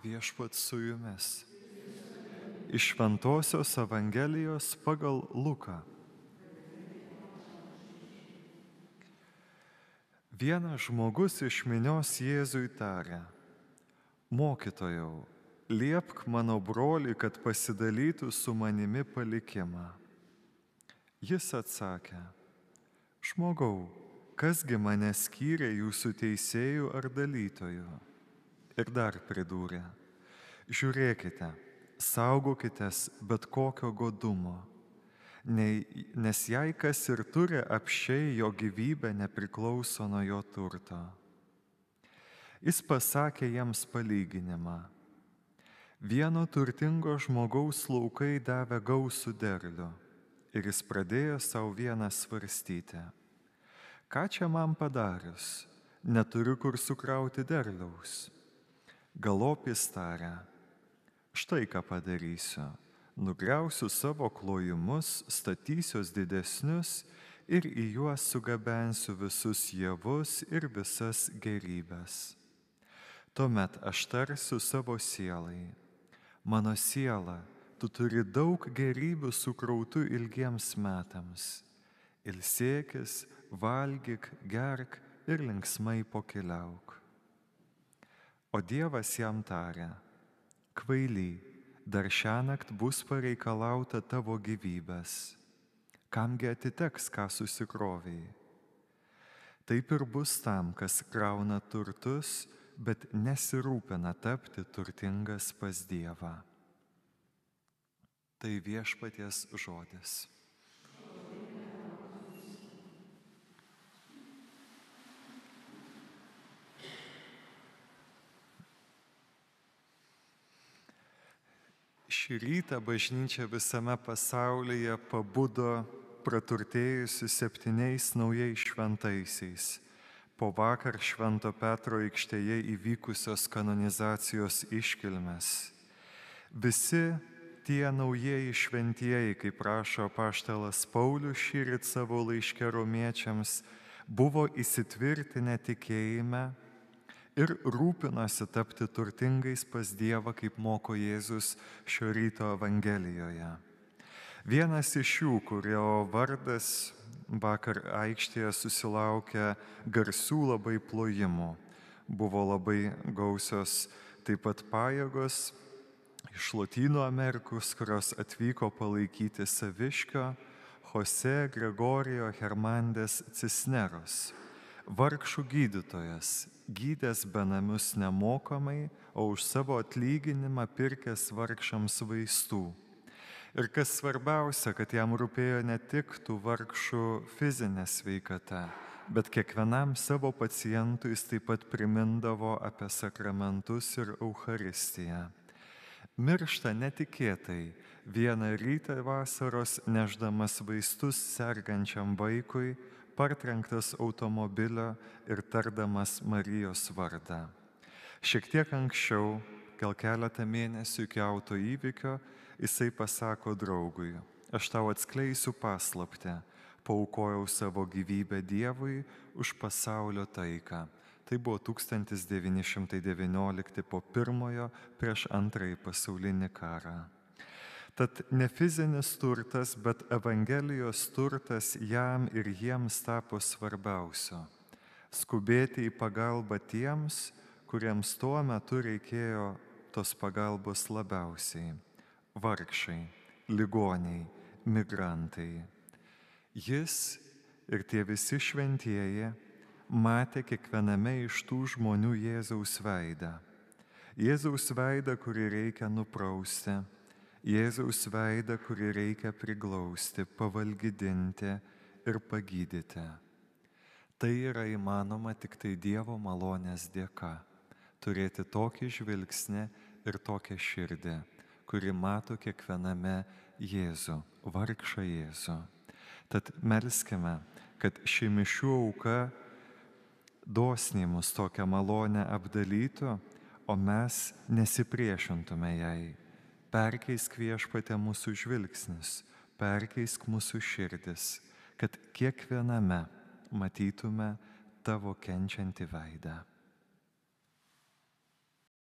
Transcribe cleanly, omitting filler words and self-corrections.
Viešpats su jumis. Iš Šventosios Evangelijos pagal Luką. Vienas žmogus iš minios Jėzui tarė: Mokytojau, liepk mano broliui, kad pasidalytų su manimi palikimą. Jis atsakė: Žmogau, kasgi mane skyrė jūsų teisėjų ar dalytojų? Ir dar pridūrė: Žiūrėkite, saugokitės bet kokio godumo, nes jei kas ir turi apsčiai, jo gyvybė nepriklauso nuo jo turto. Jis pasakė jiems palyginimą. Vieno turtingo žmogaus laukai davė gausų derlių ir jis pradėjo savo vieną svarstyti: ką čia man padarius, neturiu kur sukrauti derliaus. Galop jis tarė: štai ką padarysiu, nugriausiu savo klojimus, statysiuos didesnius ir į juos sugabensiu visus javus ir visas gėrybes. Tuomet aš tarsiu savo sielai: mano siela, tu turi daug gėrybių sukrautų ilgiems metams. Ilsėkis, valgyk, gerk ir linksmai pokeliauk. O Dievas jam tarė: kvaily, dar šiąnakt bus pareikalauta tavo gyvybės. Kamgi atiteks, ką susikrovėjai? Taip ir bus tam, kas krauna turtus, bet nesirūpina tapti turtingas pas Dievą. Tai Viešpaties žodis. Šį rytą bažnyčia visame pasaulyje pabudo praturtėjusi 7 naujais šventaisiais po vakar Švento Petro aikštėje įvykusios kanonizacijos iškilmės. Visi tie naujieji šventieji, kaip rašo apaštalas Paulius šįryt savo laiške romiečiams, buvo įsitvirtinę tikėjime ir rūpinosi tapti turtingais pas Dievą, kaip moko Jėzus šio ryto Evangelijoje. Vienas iš jų, kurio vardas vakar aikštėje susilaukė garsių labai plojimų, buvo labai gausios taip pat pajėgos iš Lotynų Amerikos, kurios atvyko palaikyti Saviškio Jose Gregorio Hernández Cisneros, vargšų gydytojas, gydęs benamius nemokamai, o už savo atlyginimą pirkęs vargšams vaistų. Ir kas svarbiausia, kad jam rūpėjo ne tik tų vargšų fizinė sveikata, bet kiekvienam savo pacientui jis taip pat primindavo apie sakramentus ir Eucharistiją. Miršta netikėtai vieną rytą vasaros, nešdamas vaistus sergančiam vaikui, partrenktas automobilio ir tardamas Marijos vardą. Šiek tiek anksčiau, gal keletą mėnesių iki autoįvykio, jisai pasako draugui: aš tau atskleisiu paslaptį, paaukojau savo gyvybę Dievui už pasaulio taiką. Tai buvo 1919 po pirmojo prieš antrąjį pasaulinį karą. Tad ne fizinis turtas, bet Evangelijos turtas jam ir jiems tapo svarbiausiu. Skubėti į pagalbą tiems, kuriems tuo metu reikėjo tos pagalbos labiausiai. Vargšai, ligoniai, migrantai. Jis ir tie visi šventieji matė kiekviename iš tų žmonių Jėzaus veidą. Jėzaus veidą, kurį reikia nuprausti. Jėzaus veidą, kurį reikia priglausti, pavalgydinti ir pagydyti. Tai yra įmanoma tik tai Dievo malonės dėka. Turėti tokį žvilgsnį ir tokią širdį, kuri mato kiekviename Jėzų, vargšą Jėzų. Tad melskime, kad ši mišių auka dosniai mus tokią malonę apdalytų, o mes nesipriešintume jai. Perkeisk Viešpatie mūsų žvilgsnis, perkeisk mūsų širdis, kad kiekviename matytume tavo kenčiantį veidą.